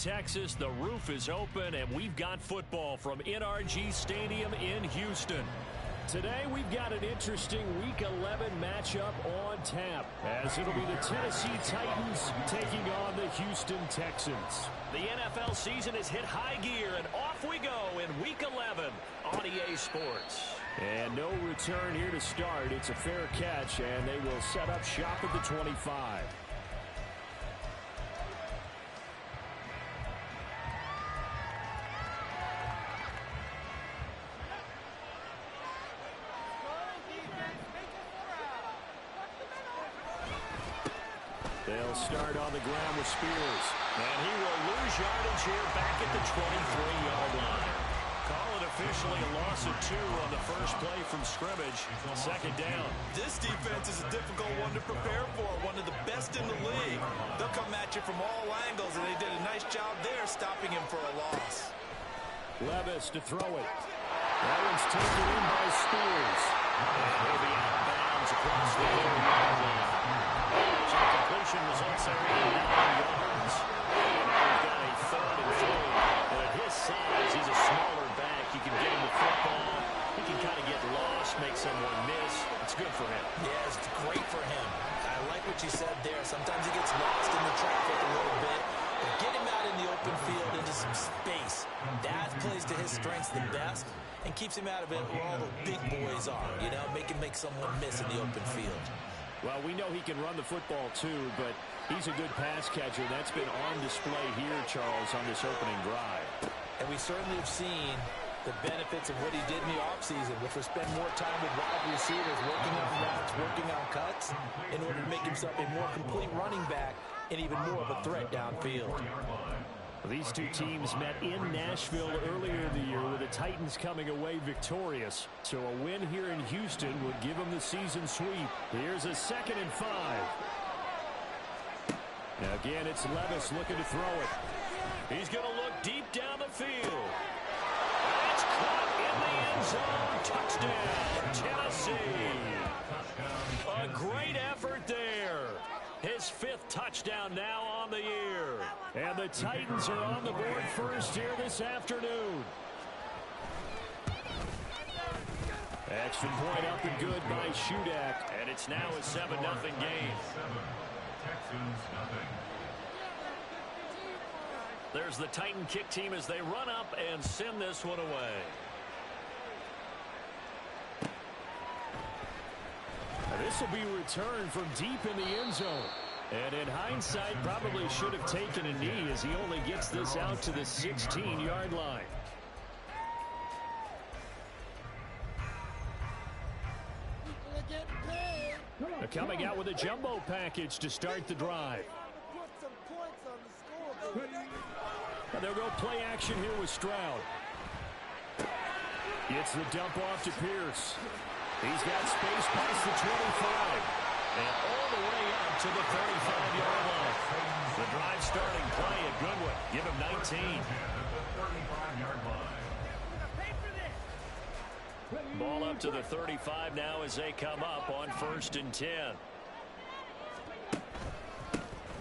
Texas. The roof is open, and we've got football from NRG Stadium in Houston. Today, we've got an interesting Week 11 matchup on tap, as it'll be the Tennessee Titans taking on the Houston Texans. The NFL season has hit high gear, and off we go in Week 11 on EA Sports. And no return here to start. It's a fair catch, and they will set up shop at the 25. They'll start on the ground with Spears. And he will lose yardage here back at the 23-yard line. Call it officially a loss of 2 on the first play from scrimmage. Second down. This defense is a difficult one to prepare for, one of the best in the league. They'll come at you from all angles, and they did a nice job there stopping him for a loss. Levis to throw it. That one's taken in by Spears. And he'll be out of bounds across the 30-yard line. Completion results there in 9 yards. And now we've got a 3rd and 4. And at his size, he's a smaller back. You can get him the football. He can kind of get lost, make someone miss. It's good for him. Yeah, it's great for him. I like what you said there. Sometimes he gets lost in the traffic a little bit. But get him out in the open field into some space. That plays to his strengths the best and keeps him out of it where all the big boys are. You know, make someone miss in the open field. Well, we know he can run the football, too, but he's a good pass catcher. That's been on display here, Charles, on this opening drive. And we certainly have seen the benefits of what he did in the offseason, which was spend more time with wide receivers, working on routes, working on cuts, in order to make himself a more complete running back and even more of a threat downfield. These two teams met in Nashville earlier in the year with the Titans coming away victorious. So a win here in Houston would give them the season sweep. Here's a 2nd and 5. Now again, it's Levis looking to throw it. He's going to look deep down the field. That's caught in the end zone. Touchdown, Tennessee. A great effort there. His 5th touchdown now on the year. And the Titans are on the board first here this afternoon. Extra point up and good by Shudak. And it's now a 7-0 game. There's the Titan kick team as they run up and send this one away. This will be returned from deep in the end zone. And in hindsight, probably should have taken a knee as he only gets this out to the 16-yard line. They're coming out with a jumbo package to start the drive. And they'll go play action here with Stroud. Gets the dump off to Pierce. He's got space past the 25. And all the way up to the 35-yard line. The drive starting play, a good one. Give him 19. Ball up to the 35 now as they come up on 1st and 10.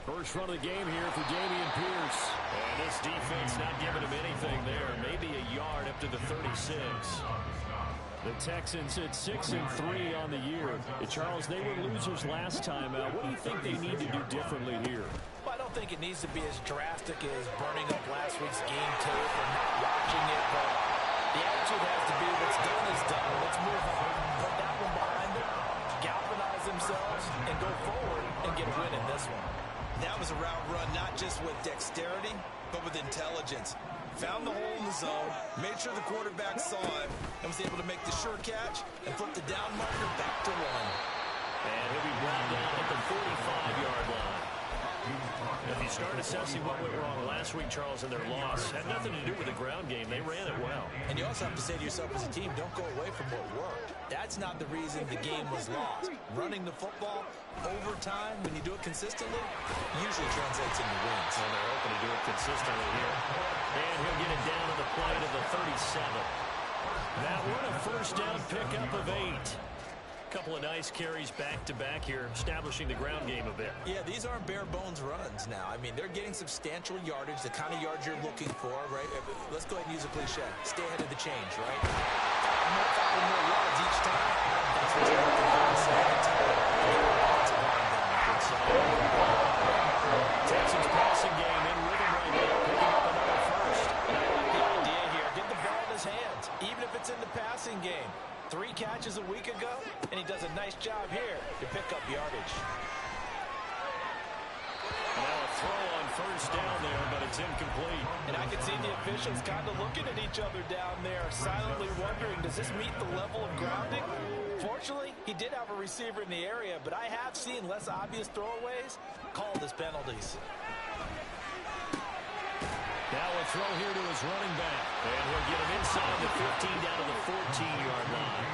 First run of the game here for Dameon Pierce. And this defense not giving him anything there. Maybe a yard up to the 36. The Texans at 6-3 on the year. Charles, they were losers last time out. What do you think they need to do differently here? Well, I don't think it needs to be as drastic as burning up last week's game tape or not watching it, but the attitude has to be what's done is done. Let's move on, put that one behind them, galvanize themselves, and go forward and get a win in this one. That was a route run not just with dexterity, but with intelligence. Found the hole in the zone, made sure the quarterback saw it, and was able to make the sure catch and flip the down marker back to 1. And he'll be brought down at the 45-yard line. If you start assessing what went wrong last week, Charles, in their loss, had nothing to do with the ground game. They ran it well. And you also have to say to yourself as a team, don't go away from what worked. That's not the reason the game was lost. Running the football over time, when you do it consistently, usually translates into wins. And they're hoping to do it consistently here. And he'll get it down to the play to the 37. That one a first down pickup of 8. Couple of nice carries back-to-back here, establishing the ground game a bit. Yeah, these aren't bare-bones runs now. I mean, they're getting substantial yardage, the kind of yards you're looking for, right? Let's go ahead and use a cliche. Stay ahead of the change, right? More yards each time. That's what you're looking for in the second time. Texans passing game in rhythm right now, picking up another first. I like the idea here. Get the ball in his hands, even if it's in the passing game. 3 catches a week ago, and he does a nice job here to pick up yardage. Now a throw on first down there, but it's incomplete. And I can see the officials kind of looking at each other down there, silently wondering, does this meet the level of grounding? Fortunately, he did have a receiver in the area, but I have seen less obvious throwaways called as penalties. Now a throw here to his running back. And he'll get him inside the 15 down to the 14-yard line.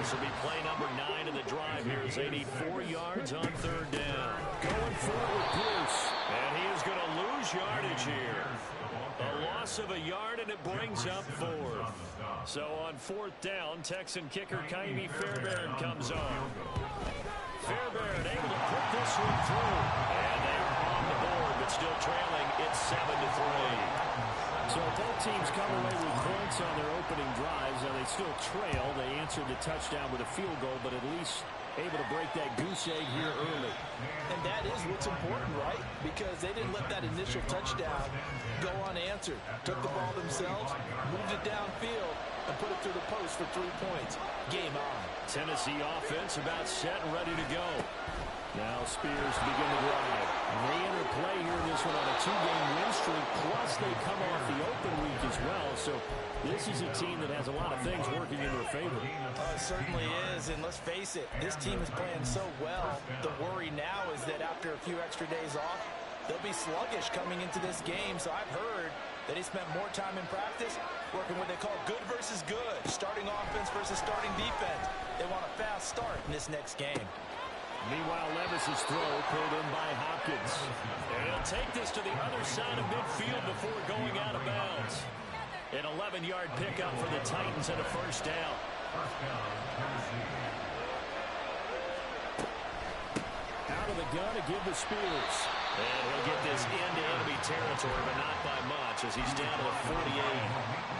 This will be play number 9 of the drive here as they need 4 yards on third down. Going forward, Bruce. And he is going to lose yardage here. A loss of a yard, and it brings up 4th. So on 4th down, Texan kicker Kaimi Fairbairn comes on. Fairbairn able to put this one through. And they're on the board, but still trailing. It's 7-3. So both teams come away with points on their opening drives, and they still trail. They answered the touchdown with a field goal, but at least able to break that goose egg here early. And that is what's important, right? Because they didn't let that initial touchdown go unanswered. Took the ball themselves, moved it downfield, and put it through the post for 3 points. Game on. Tennessee offense about set and ready to go. Now Spears to begin the drive. They enter play here in this one on a 2-game win streak, plus they come off the open week as well. So this is a team that has a lot of things working in their favor. It certainly is, and let's face it, this team is playing so well. The worry now is that after a few extra days off, they'll be sluggish coming into this game. So I've heard that he spent more time in practice working what they call good versus good, starting offense versus starting defense. They want a fast start in this next game. Meanwhile, Levis's throw pulled in by Hopkins. And he'll take this to the other side of midfield before going out of bounds. An 11-yard pickup for the Titans and a first down. Out of the gun to give to Spears. And he'll get this into enemy territory, but not by much as he's down to the 48.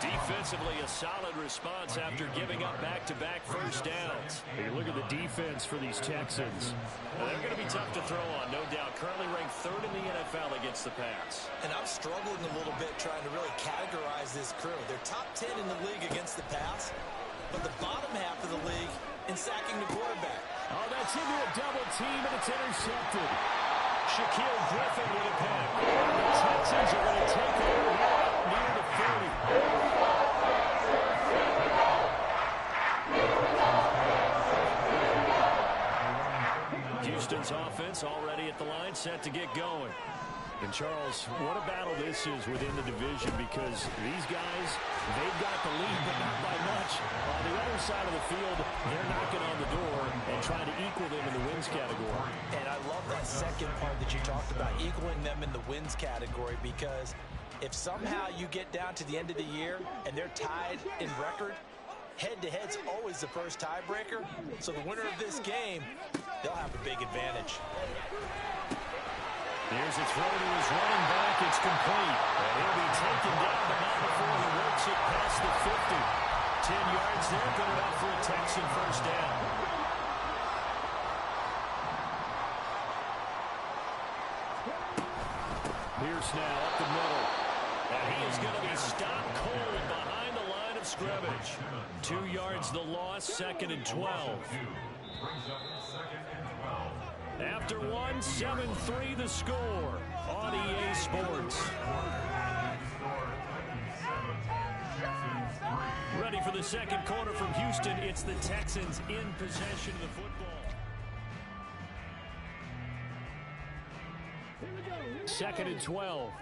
Defensively, a solid response after giving up back-to-back first downs. You look at the defense for these Texans. They're going to be tough to throw on, no doubt. Currently ranked 3rd in the NFL against the pass. And I'm struggling a little bit trying to really categorize this crew. They're top 10 in the league against the pass, but the bottom half of the league in sacking the quarterback. Oh, that's into a double team, and it's intercepted. Shaquille Griffin with a pick. The Texans are going to take over near the 30. Houston's offense already at the line, set to get going. And Charles, what a battle this is within the division, because these guys, they've got the lead, but not by much. On the other side of the field, they're knocking on the door and trying to equal them in the wins category. And I love that second part that you talked about, equaling them in the wins category, because if somehow you get down to the end of the year and they're tied in record, head-to-head's always the first tiebreaker. So the winner of this game, they'll have a big advantage. Here's a throw to his running back. It's complete. And he'll be taken down, but not before he works it past the 50. 10 yards there, good enough for a Texan first down. Pierce now up the middle. And he is going to be stopped cold behind the line of scrimmage. 2 yards the loss, 2nd and 12. After 7-3 the score on EA Sports. Ready for the second quarter from Houston. It's the Texans in possession of the football. 2nd and 12.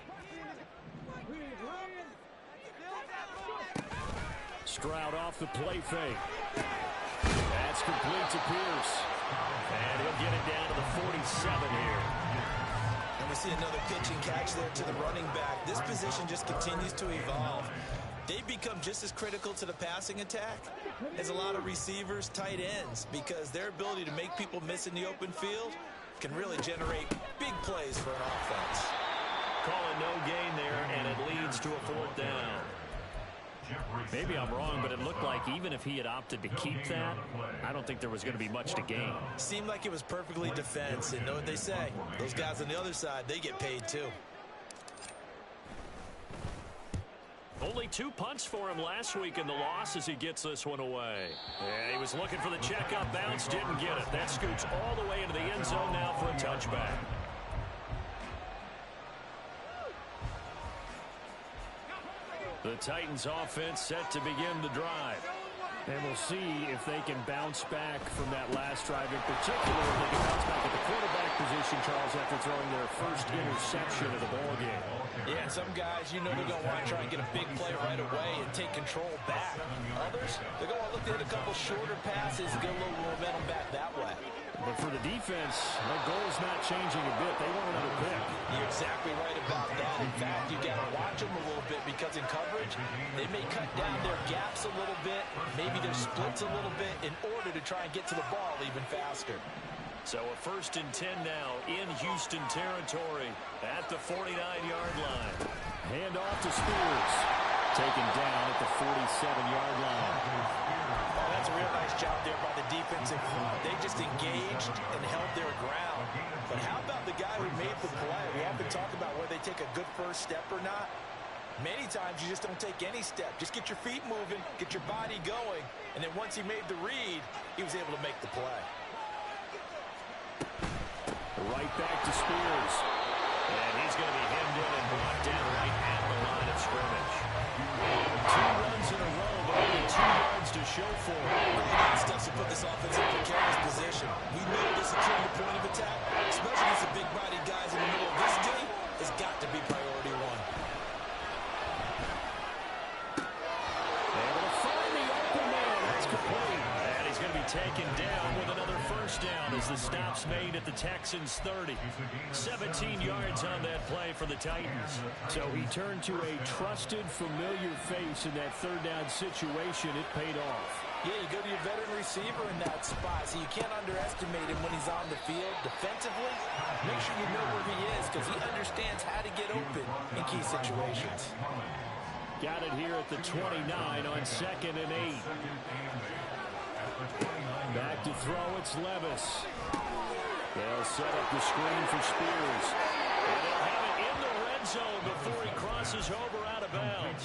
Stroud off the play fake. That's complete to Pierce. And he'll get it down to the 47 here. And we see another pitch and catch there to the running back. This position just continues to evolve. They become just as critical to the passing attack as a lot of receivers, tight ends, because their ability to make people miss in the open field can really generate big plays for an offense. Call it no gain there, and it leads to a 4th down. Maybe I'm wrong, but it looked like even if he had opted to keep that, I don't think there was going to be much to gain. Seemed like it was perfectly defense, and know what they say. Those guys on the other side, they get paid too. Only 2 punts for him last week in the loss as he gets this one away. And he was looking for the checkup bounce, didn't get it. That scoots all the way into the end zone now for a touchback. The Titans offense set to begin the drive. And we'll see if they can bounce back from that last drive in particular. If they can bounce back at the quarterback position, Charles, after throwing their first interception of the ballgame. Yeah, some guys, you know they're going to want to try and get a big play right away and take control back. Others, they're going to look at a couple shorter passes and get a little momentum back that way. But for the defense, their goal's not changing a bit. They want another pick. You're exactly right about that. In fact, you got to watch them a little bit because in coverage, they may cut down their gaps a little bit, maybe their splits a little bit in order to try and get to the ball even faster. So a 1st and 10 now in Houston territory at the 49-yard line. Hand off to Spears. Taken down at the 47-yard line. Oh, that's a real nice job there by the defensive front. They just engaged and held their ground. But how about the guy who made the play? We often talk about whether they take a good first step or not. Many times you just don't take any step. Just get your feet moving, get your body going, and then once he made the read, he was able to make the play. Right back to Spears. And he's going to be hemmed in and brought down right at the line of scrimmage. 2 runs in a row, but only 2 yards to show for it. Really good stuff to put this offense in a precarious position. We know the security point of attack, especially against the big-bodied guys in the middle of this game, has got to be priority 1. Able to find the open man. That's complete. And he's going to be taken down with another 1st down as the stop's made at the Texans 30. 17 yards on that play for the Titans. So he turned to a trusted, familiar face in that 3rd down situation. It paid off. Yeah, you go to your veteran receiver in that spot, so you can't underestimate him when he's on the field. Defensively, make sure you know where he is because he understands how to get open in key situations. Got it here at the 29 on 2nd and 8. Back to throw, it's Levis. They'll set up the screen for Spears. And they'll have it in the red zone before he crosses over out of bounds.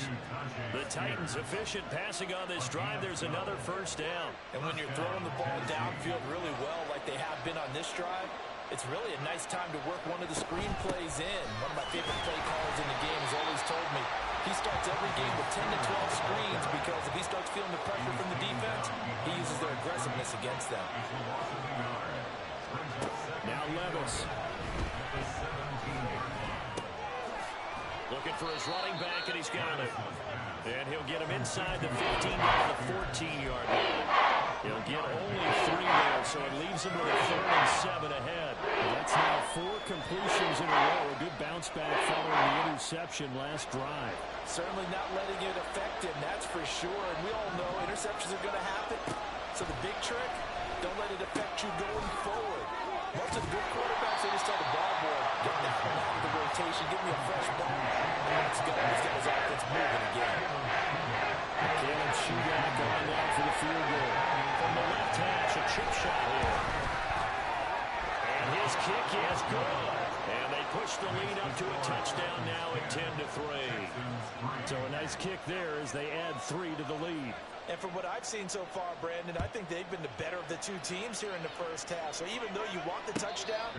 The Titans efficient passing on this drive. There's another 1st down. And when you're throwing the ball downfield really well like they have been on this drive, it's really a nice time to work one of the screen plays in. One of my favorite play callers in the game has always told me he starts every game with 10 to 12 screens because if he starts feeling the pressure from the defense, he uses their aggressiveness against them. Now Levis. Looking for his running back, and he's got it. And he'll get him inside the 15 to the 14-yard line. He'll get only 3 there, so it leaves him with a 3rd and 7 ahead. That's now 4 completions in a row. A good bounce back following the interception last drive. Certainly not letting it affect him, that's for sure. And we all know interceptions are going to happen. So the big trick, don't let it affect you going forward. Most of the good quarterbacks, they just tell the ball boy, get that one out of the rotation, give me a fresh ball, and let's go. Let's get his offense moving again. Caleb Shudak going down for the field goal. From the left hash, a chip shot here. And his kick is good. And they push the lead up to a touchdown now at 10-3. So a nice kick there as they add 3 to the lead. And from what I've seen so far, Brandon, I think they've been the better of the 2 teams here in the first half. So even though you want the touchdown,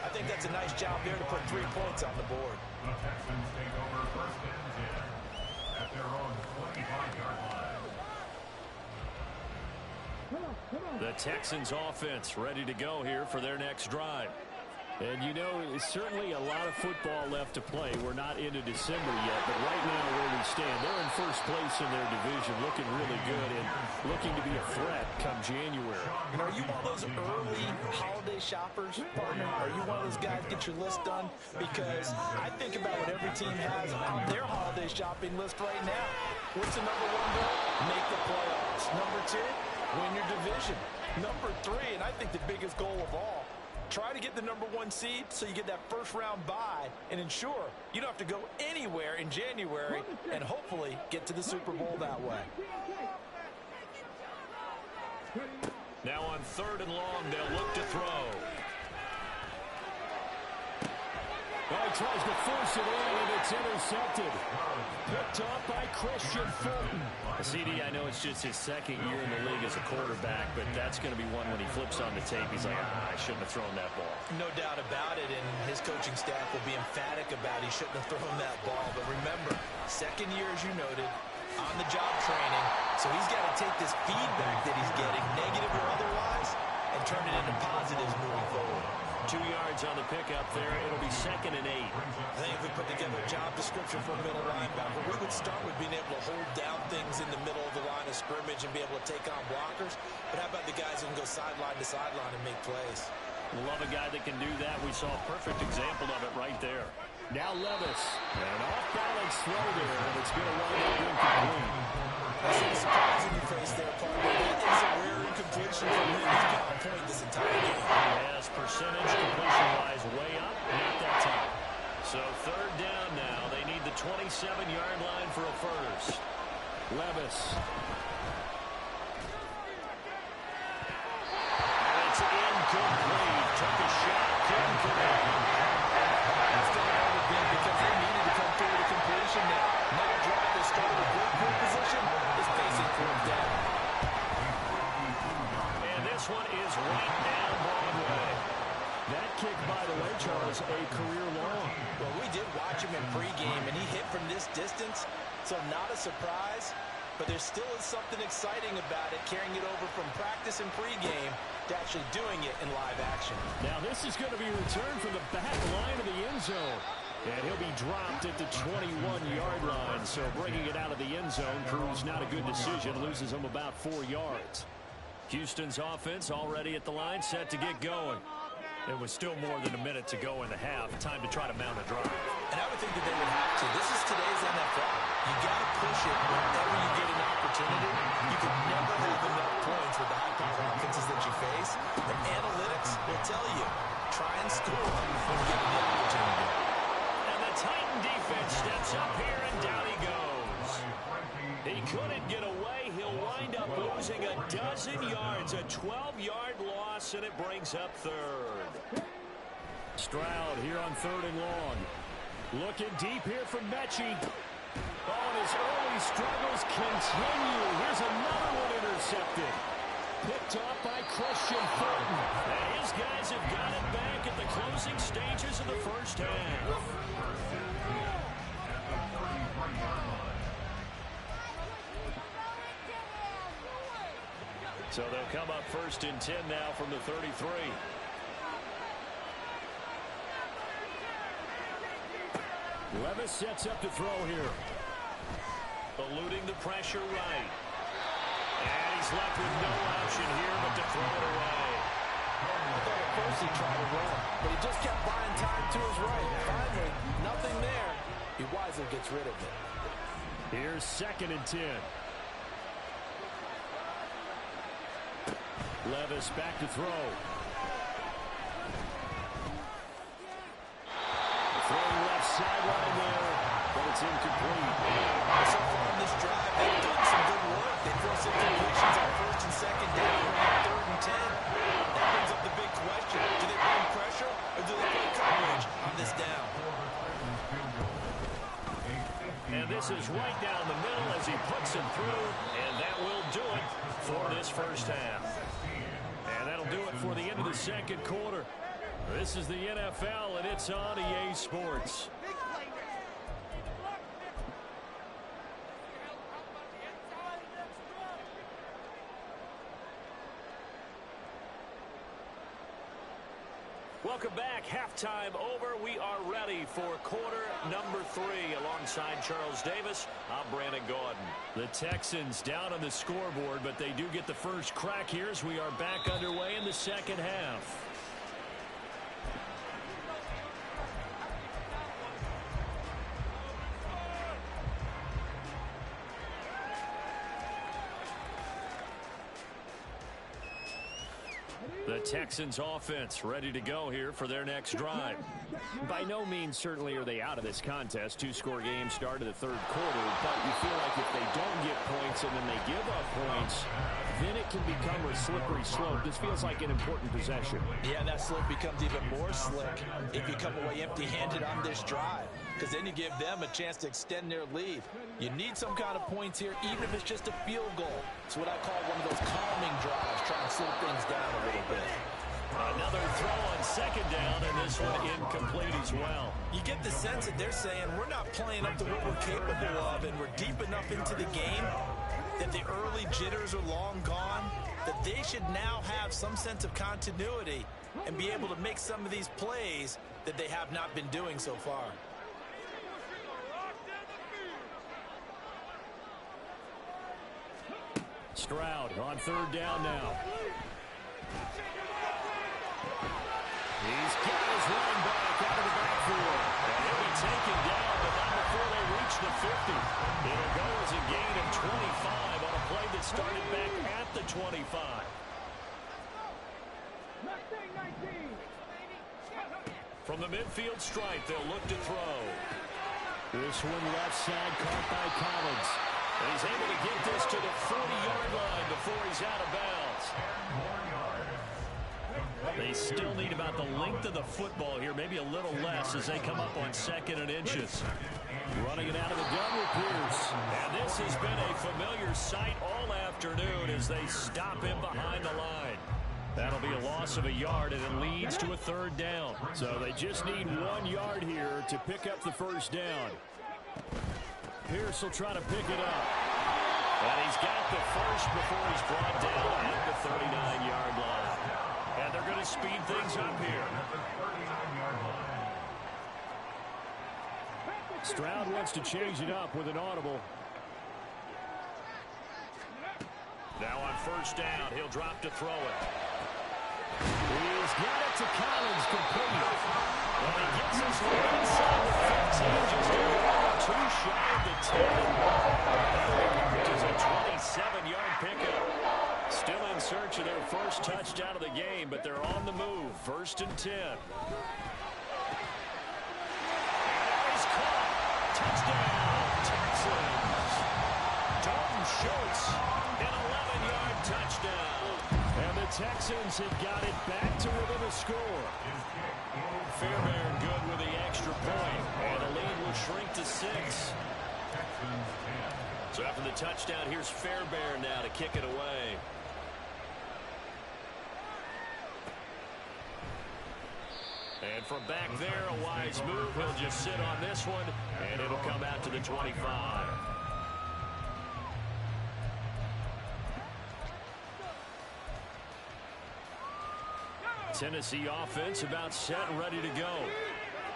I think that's a nice job there to put 3 points on the board. The Texans take over 1st and 10 at their own 25-yard line. The Texans offense ready to go here for their next drive. And you know, it's certainly a lot of football left to play. We're not into December yet, but right now where we stand, they're in first place in their division, looking really good and looking to be a threat come January. And are you one of those early holiday shoppers, partner? Are you one of those guys get your list done? Because I think about what every team has on their holiday his shopping list right now. What's the number one goal? Make the playoffs. Number two, win your division. Number three, and I think the biggest goal of all, try to get the number one seed so you get that first round bye and ensure you don't have to go anywhere in January and hopefully get to the Super Bowl that way. Now on 3rd and long, they'll look to throw. Oh, he tries to force it in, and it's intercepted. Picked up by Christian Fulton. CD, I know it's just his second year in the league as a quarterback, but that's going to be one when he flips on the tape. He's like, I shouldn't have thrown that ball. No doubt about it, and his coaching staff will be emphatic about he shouldn't have thrown that ball. But remember, second year, as you noted, on-the-job training, so he's got to take this feedback that he's getting, negative or otherwise, and turn it into positives moving forward. 2 yards on the pickup there. It'll be 2nd and 8. I think if we put together a job description for a middle linebacker, we would start with being able to hold down things in the middle of the line of scrimmage and be able to take on blockers. But how about the guys who can go sideline to sideline and make plays? Love a guy that can do that. We saw a perfect example of it right there. Now Levis. An off-balance throw there, and it's going to wind up incomplete. I see the surprise in your face there, partner. That is a rare incompletion from him. He's been on point this entire game. Yes, percentage completion-wise way up, not that time. So 3rd down now. They need the 27-yard line for a first. Levis. And it's incomplete. Took a shot, couldn't connect. It's going to have been because they needed to come through the completion now. Now drive that started with great field position is facing fourth down. And this one is right down Broadway. That kick, by the way, Charles, a career long. Well, we did watch him in pregame, and he hit from this distance, so not a surprise. But there still is something exciting about it, carrying it over from practice and pregame to actually doing it in live action. Now this is going to be returned from the back line of the end zone. And he'll be dropped at the 21-yard line. So bringing it out of the end zone proves not a good decision. Loses him about 4 yards. Houston's offense already at the line, set to get going. It was still more than a minute to go in the half. Time to try to mount a drive. And I would think that they would have to. This is today's NFL. You got to push it whenever you get an opportunity. You can never have enough points with the high-powered offenses that you face. The analytics will tell you, try and score when you get the opportunity. And the Titan defense steps up here, and down he goes. He couldn't get away. He'll wind up losing a dozen yards. A 12-yard loss, and it brings up 3rd. Stroud here on 3rd and long. Looking deep here from Mechie. Oh, and his early struggles continue. Here's another one intercepted. Picked up by Christian Fulton. And his guys have got it back at the closing stages of the first half. So they'll come up 1st and 10 now from the 33. Levis sets up to throw here. Eluding the pressure right. And he's left with no option here but to throw it away. I thought at first he tried to run, but he just kept buying time to his right. Finally, nothing there. He wisely gets rid of it. Here's 2nd and 10. Levis back to throw. Throwing left sideline there, but it's incomplete. So far on this drive, they've done some good work. They force incompletions on 1st and 2nd down, on 3rd and 10. That brings up the big question. Do they bring pressure, or do they play coverage on this down? And this is right down the middle as he puts him through, and that will do it for this first half. And that'll do it for the end of the 2nd quarter. This is the NFL, and it's on EA Sports. Welcome back. Halftime over. We are ready for quarter number 3. Alongside Charles Davis, I'm Brandon Gaudin. The Texans down on the scoreboard, but they do get the first crack here as we are back underway in the second half. Texans offense ready to go here for their next drive. By no means certainly are they out of this contest. Two-score game start of the third quarter, but you feel like if they don't get points and then they give up points, then it can become a slippery slope. This feels like an important possession. Yeah, that slope becomes even more slick if you come away empty-handed on this drive, because then you give them a chance to extend their lead. You need some kind of points here, even if it's just a field goal. It's what I call one of those calming drives, trying to slow things down a little bit. Another throw on second down, and this one incomplete as well. You get the sense that they're saying we're not playing up to what we're capable of, and we're deep enough into the game that the early jitters are long gone, that they should now have some sense of continuity and be able to make some of these plays that they have not been doing so far. Stroud on third down now. He's got his running back out of the backfield. And he'll be taken down, but not before they reach the 50. It'll go as a gain of 25 on a play that started back at the 25. From the midfield stripe, they'll look to throw. This one left side caught by Collins. And he's able to get this to the 40-yard line before he's out of bounds. They still need about the length of the football here, maybe a little less as they come up on 2nd and inches. Running it out of the gun with Pierce. And this has been a familiar sight all afternoon as they stop him behind the line. That'll be a loss of a yard, and it leads to a third down. So they just need 1 yard here to pick up the first down. Pierce will try to pick it up. And he's got the first before he's brought down at the 39-yard line. And they're going to speed things up here. Stroud wants to change it up with an audible. Now on first down, he'll drop to throw it. He's got it to Collins, complete. And he gets us right inside the 15, just a yard too shy of the 10. Which is a 27-yard pickup. Still in search of their first touchdown of the game, but they're on the move. 1st and 10. And he's caught. Touchdown, Texans. Dalton Schultz, an 11-yard touchdown. And the Texans have got it back to within a score. Fairbairn good with the extra point, and the lead will shrink to 6. So after the touchdown, here's Fairbairn now to kick it away. And from back there, a wise move. He'll just sit on this one, and it'll come out to the 25. Tennessee offense about set and ready to go.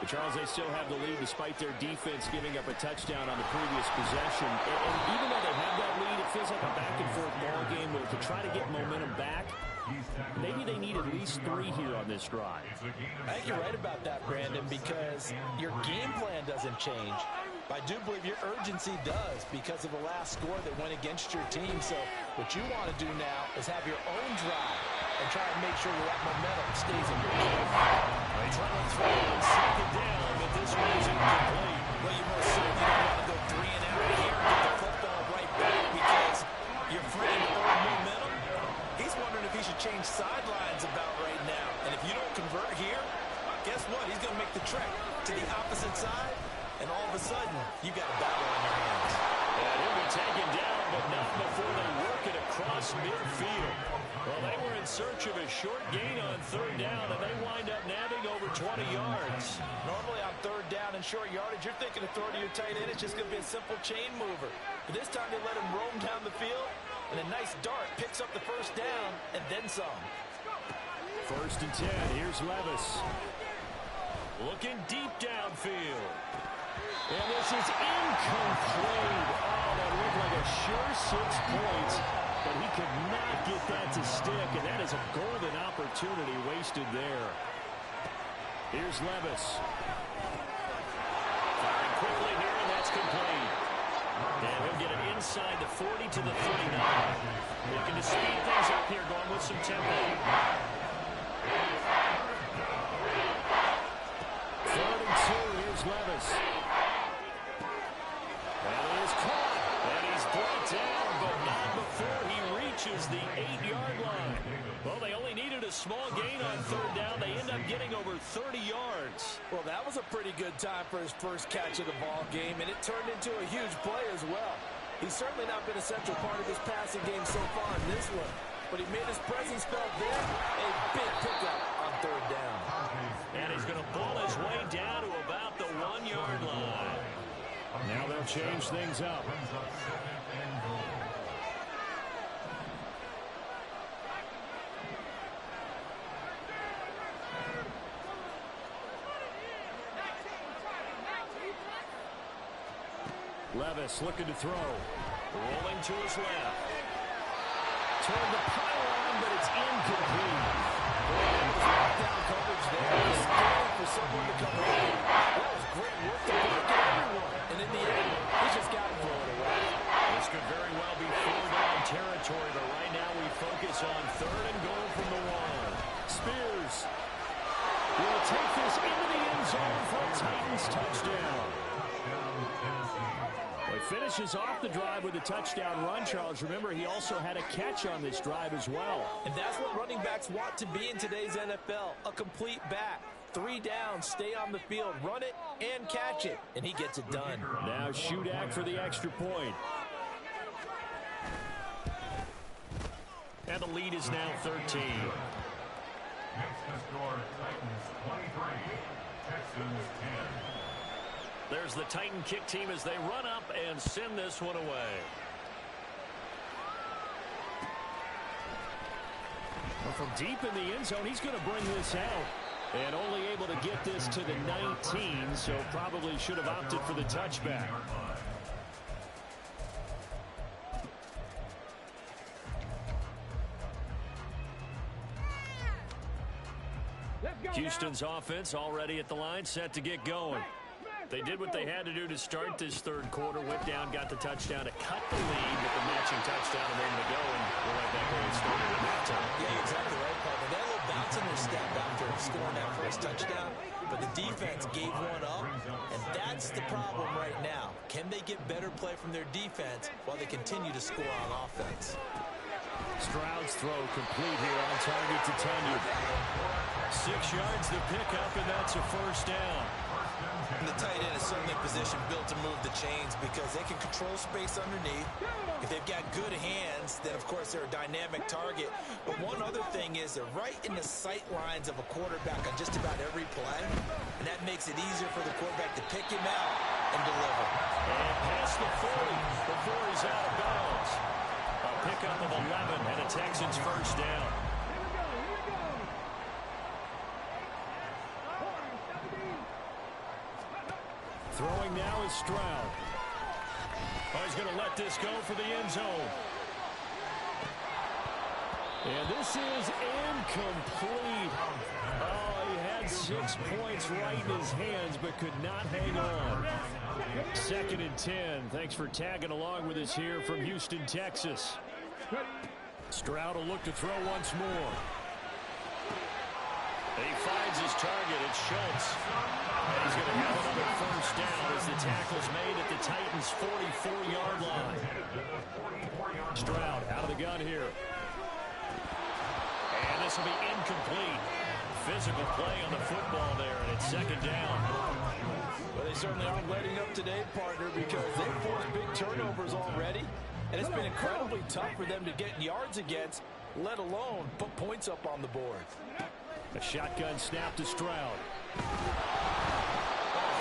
But Charles, they still have the lead despite their defense giving up a touchdown on the previous possession. And even though they have that lead, it feels like a back-and-forth ball game where to try to get momentum back, maybe they need at least 3 here on this drive. I think you're right about that, Brandon, because your game plan doesn't change. I do believe your urgency does because of the last score that went against your team. So what you want to do now is have your own drive and try to make sure that momentum stays in your game. They try to throw on second down, but this one is incomplete. Well, you most certainly don't want to go 3 and out here and get the football right back because your friend old momentum, he's wondering if he should change sidelines about right now. And if you don't convert here, guess what? He's going to make the trek to the opposite side, and all of a sudden, you got a battle on your hands. And he'll be taken down, but not before they work it across midfield. Well, they were in search of a short gain on third down, and they wind up nabbing over 20 yards. Normally on third down and short yardage, you're thinking of throwing to your tight end. It's just going to be a simple chain mover. But this time they let him roam down the field, and a nice dart picks up the first down and then some. 1st and 10. Here's Levis. Looking deep downfield. And this is incomplete. Oh, that looked like a sure 6 points. But he could not get that to stick, and that is a golden opportunity wasted there. Here's Levis. Firing quickly here, and that's complete. And he'll get it inside the 40 to the 39. Looking to speed things up here, going with some tempo. Third and 2, here's Levis. And he is caught. And he's brought down, but not before he reaches the 8-yard line. Well, they only needed a small gain on third down. They end up getting over 30 yards. Well, that was a pretty good time for his first catch of the ball game, and it turned into a huge play as well. He's certainly not been a central part of this passing game so far in this one, but he made his presence felt there. A big pickup on third down. And he's going to pull his way down to about the 1-yard line. Now they'll change things up. Levis looking to throw. Rolling to his left. Toward the pylon, but it's incomplete. Down coverage there. He's scaring for someone to come in. That was great work to block everyone. And in the end, he just got to throw it away. This could very well be 4-down territory, but right now we focus on third and goal from the 1. Spears will take this into the end zone for a Titans touchdown. Well, he finishes off the drive with a touchdown run, Charles. Remember, he also had a catch on this drive as well. And that's what running backs want to be in today's NFL, a complete back. 3 downs, stay on the field, run it, and catch it. And he gets it done. Now Shudak for the extra point. And the lead is now 13. Makes the score Titans 23, Texans 10. There's the Titan kick team as they run up and send this one away. Well, from deep in the end zone, he's going to bring this out. And only able to get this to the 19, so probably should have opted for the touchback. Houston's offense already at the line, set to get going. They did what they had to do to start this third quarter. Went down, got the touchdown to cut the lead with the matching touchdown a moment ago, and we're right back where it started at halftime. Yeah, exactly right, partner. They had a little bounce in their step after scoring that first touchdown, but the defense gave one up, and that's the problem right now. Can they get better play from their defense while they continue to score on offense? Stroud's throw complete here on target to Tanya. 6 yards the pickup, and that's a first down. And the tight end is certainly a position built to move the chains because they can control space underneath. If they've got good hands, then of course they're a dynamic target. But one other thing is they're right in the sight lines of a quarterback on just about every play. And that makes it easier for the quarterback to pick him out and deliver. And past the 40 before he's out of bounds. A pickup of 11 and a Texans first down. Throwing now is Stroud. Oh, he's going to let this go for the end zone. And this is incomplete. Oh, he had 6 points right in his hands, but could not hang on. 2nd and 10. Thanks for tagging along with us here from Houston, Texas. Stroud will look to throw once more. And he finds his target. It's Schultz. And he's going to have another first down as the tackle's made at the Titans' 44-yard line. Stroud out of the gun here. And this will be incomplete. Physical play on the football there, and it's 2nd down. Well, they certainly aren't letting up today, partner, because they've forced big turnovers already. And it's been incredibly tough for them to get yards against, let alone put points up on the board. A shotgun snap to Stroud. A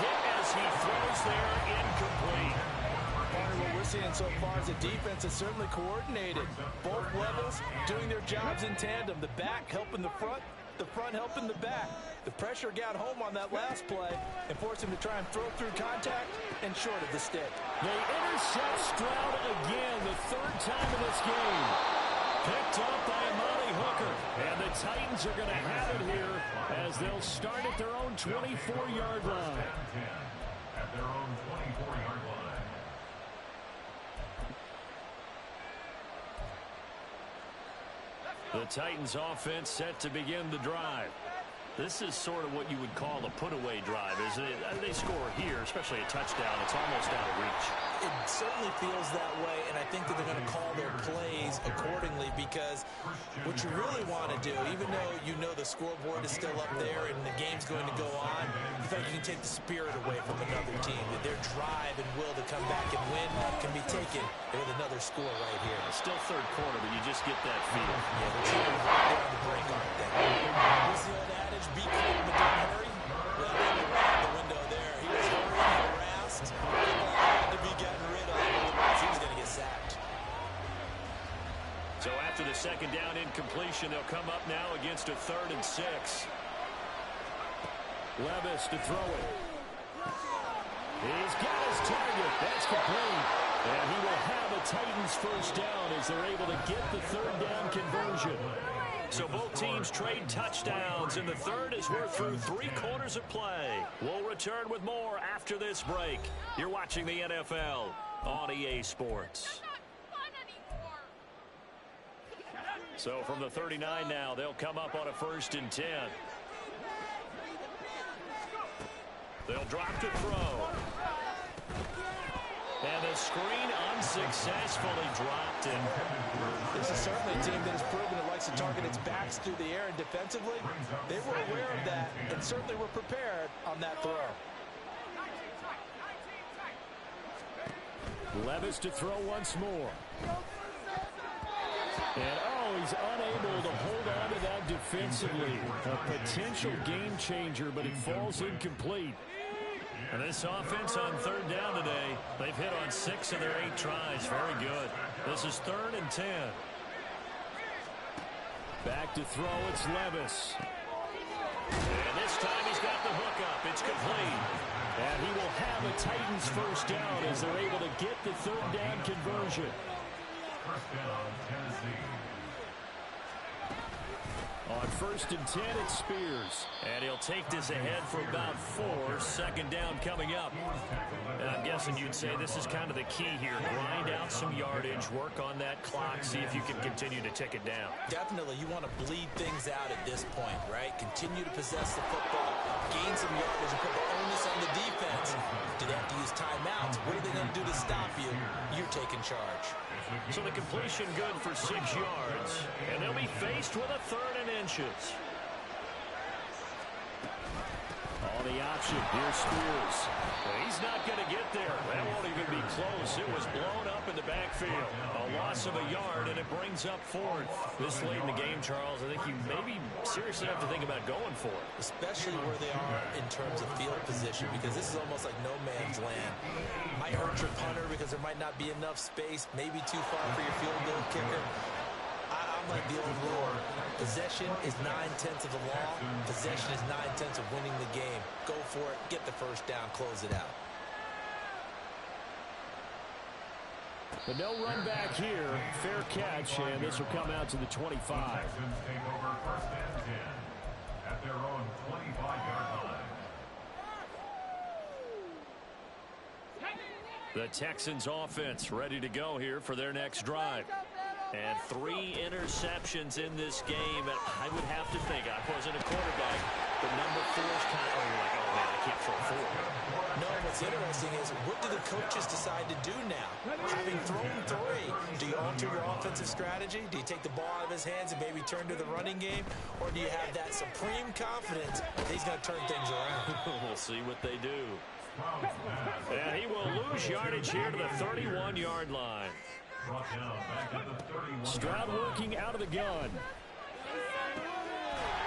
hit as he throws there, incomplete. Partner, what we're seeing so far is the defense is certainly coordinated. Both levels doing their jobs in tandem. The back helping the front helping the back. The pressure got home on that last play and forced him to try and throw through contact and short of the stick. They intercept Stroud again, the 3rd time in this game. Picked up by Amani Hooker. And the Titans are going to have it here as they'll start at their own 24-yard line. At their own 24-yard line. The Titans offense set to begin the drive. This is sort of what you would call a put-away drive, isn't it? They score here, especially a touchdown. It's almost out of reach. It certainly feels that way, and I think that they're going to call their plays accordingly because what you really want to do, even though you know the scoreboard is still up there and the game's going to go on, you think you can take the spirit away from another team, that their drive and will to come back and win can be taken with another score right here. It's still third quarter, but you just get that feel. Yeah, they're cheating right there on the break, aren't they? What's the old adage? Be quick, but don't hurry. Well, they were out the window there. He was hurrying, harassed, had to be getting rid of. Otherwise, he was going to get sacked. So after the second down incompletion, they'll come up now against a 3rd and 6. Levis to throw it. He's got his target. That's complete. And he will have a Titans first down as they're able to get the 3rd down conversion. So both teams trade touchdowns, and the third as we're through 3 quarters of play. We'll return with more after this break. You're watching the NFL on EA Sports. So from the 39 now, they'll come up on a 1st and 10. They'll drop to throw. And the screen unsuccessfully dropped him. This is certainly a team that has proven it likes to target its backs through the air, and defensively, they were aware of that and certainly were prepared on that throw. Levis to throw once more. And, he's unable to hold on to that defensively. A potential game changer, but it falls incomplete. And this offense on 3rd down today, they've hit on 6 of their 8 tries. Very good. This is 3rd and 10. Back to throw, it's Levis. And this time he's got the hook up. It's complete. And he will have a Titans first down as they're able to get the 3rd down conversion. First down, Tennessee. On 1st and 10, it's Spears. And he'll take this ahead for about 4. 2nd down coming up. And I'm guessing you'd say this is kind of the key here. Grind out some yardage, work on that clock, see if you can continue to tick it down. Definitely, you want to bleed things out at this point, right? Continue to possess the football, gain some yardage, and put the onus on the defense. Do they have to use timeouts? What are they going to do to stop you? You're taking charge. So the completion good for 6 yards. And they'll be faced with a 3rd and inches. On the option, here's Spears. Well, he's not going to get there. That won't even be close. It was blown up in the backfield. A loss of a yard, and it brings up 4th. This late in the game, Charles, I think you maybe seriously have to think about going for it. Especially where they are in terms of field position, because this is almost like no man's land. Might hurt your punter because there might not be enough space, maybe too far for your field goal kicker. I'm like the old rule. Possession is 9/10 of the law. Possession is 9/10 of winning the game. Go for it. Get the first down. Close it out. But no run back here. Fair catch, and this will come out to the 25. Texans take over 1st and 10 at their own 25-yard line. The Texans offense ready to go here for their next drive. And 3 interceptions in this game. I would have to think, I wasn't a quarterback, but number 4 is kind of, you're like, oh man, I can't throw 4. No, what's interesting is what do the coaches decide to do now? Having thrown 3, do you alter your offensive strategy? Do you take the ball out of his hands and maybe turn to the running game? Or do you have that supreme confidence that he's going to turn things around? We'll see what they do. And he will lose yardage here to the 31-yard line. Stroud working out of the gun.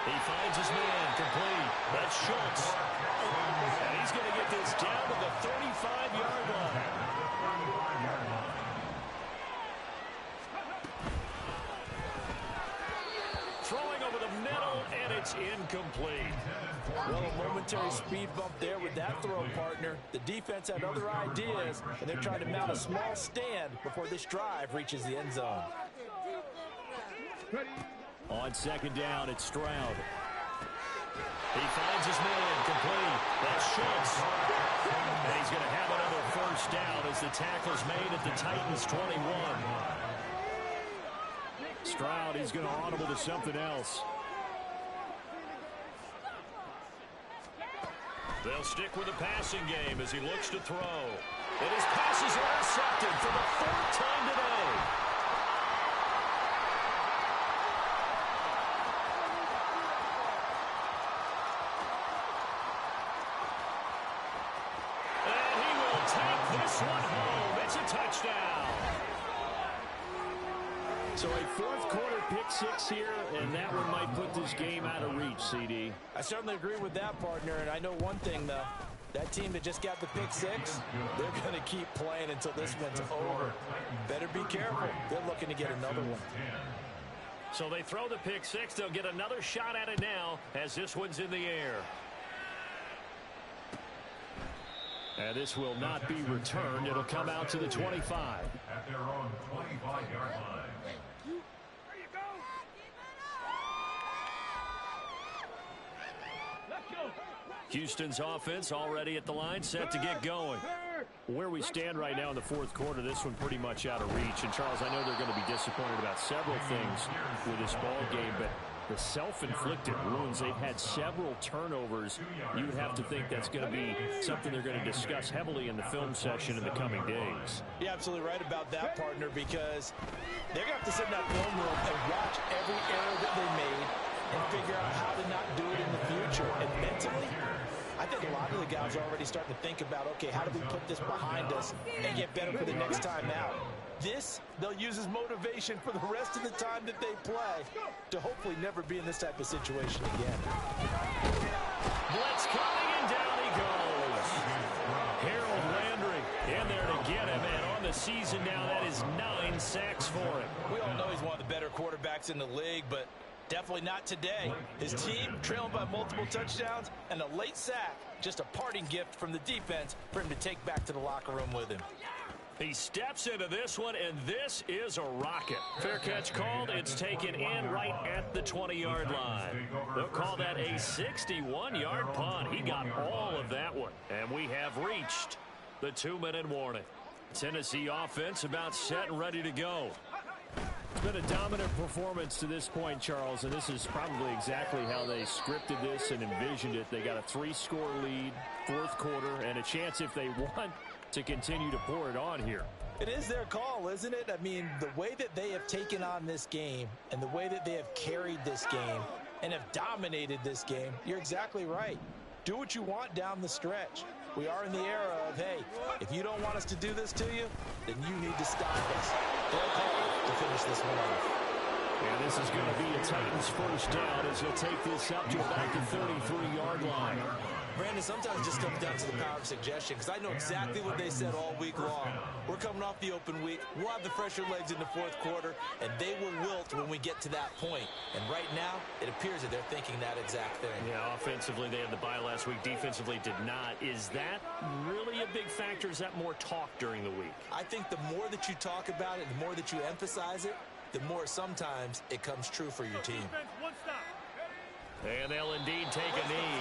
He finds his man complete. That's Schultz. And he's going to get this down to the 35-yard line. Throwing over the middle, and it's incomplete. Well, a momentary speed bump there with that throw, partner. The defense had other ideas, and they're trying to mount a small stand before this drive reaches the end zone. On 2nd down, it's Stroud. He finds his man complete. That's Schultz. And he's going to have another first down as the tackle's made at the Titans' 21. Stroud, he's going to audible to something else. They'll stick with the passing game as he looks to throw. And his pass is intercepted for the fourth time today. And he will take this one home. It's a touchdown. So a fourth quarter pick six here, and that one might put this game out of reach, CD. I certainly agree with that, partner, and I know one thing, though. That team that just got the pick six, they're going to keep playing until this one's over. Better be careful. They're looking to get another one. So they throw the pick six. They'll get another shot at it now as this one's in the air. And this will not be returned. It'll come out to the 25. At their own 25-yard line. Houston's offense already at the line, set to get going. Where we stand right now in the fourth quarter, this one pretty much out of reach. And, Charles, I know they're going to be disappointed about several things with this ball game, but the self-inflicted wounds, they've had several turnovers. You would have to think that's going to be something they're going to discuss heavily in the film session in the coming days. You're absolutely right about that, partner, because they're going to have to sit in that film room and watch every error that they made and figure out how to not do it in the future. And mentally, I think a lot of the guys are already starting to think about, okay, how do we put this behind us and get better for the next time out? This, they'll use as motivation for the rest of the time that they play to hopefully never be in this type of situation again. Blitz coming, and down he goes. Harold Landry in there to get him, and on the season now, that is 9 sacks for him. We all know he's one of the better quarterbacks in the league, but definitely not today. His team trailing by multiple touchdowns and a late sack. Just a parting gift from the defense for him to take back to the locker room with him. He steps into this one, and this is a rocket. Fair catch called. It's taken in right at the 20-yard line. They'll call that a 61-yard punt. He got all of that one. And we have reached the 2-minute warning. Tennessee offense about set and ready to go. It's been a dominant performance to this point, Charles, and this is probably exactly how they scripted this and envisioned it. They got a 3-score lead, fourth quarter, and a chance if they want to continue to pour it on here. It is their call, isn't it? I mean, the way that they have taken on this game and the way that they have carried this game and have dominated this game, you're exactly right. Do what you want down the stretch. We are in the era of, hey, if you don't want us to do this to you, then you need to stop us. Their call to finish this one off. And this is going to be a Titans first down as he'll take this up to about the 33-yard line. Brandon, sometimes it just comes down to the power of suggestion, because I know exactly what they said all week long. We're coming off the open week. We'll have the fresher legs in the fourth quarter, and they will wilt when we get to that point. And right now, it appears that they're thinking that exact thing. Yeah, offensively, they had the bye last week. Defensively, did not. Is that really a big factor? Is that more talk during the week? I think the more that you talk about it, the more that you emphasize it, the more sometimes it comes true for your team. And they'll indeed take a knee.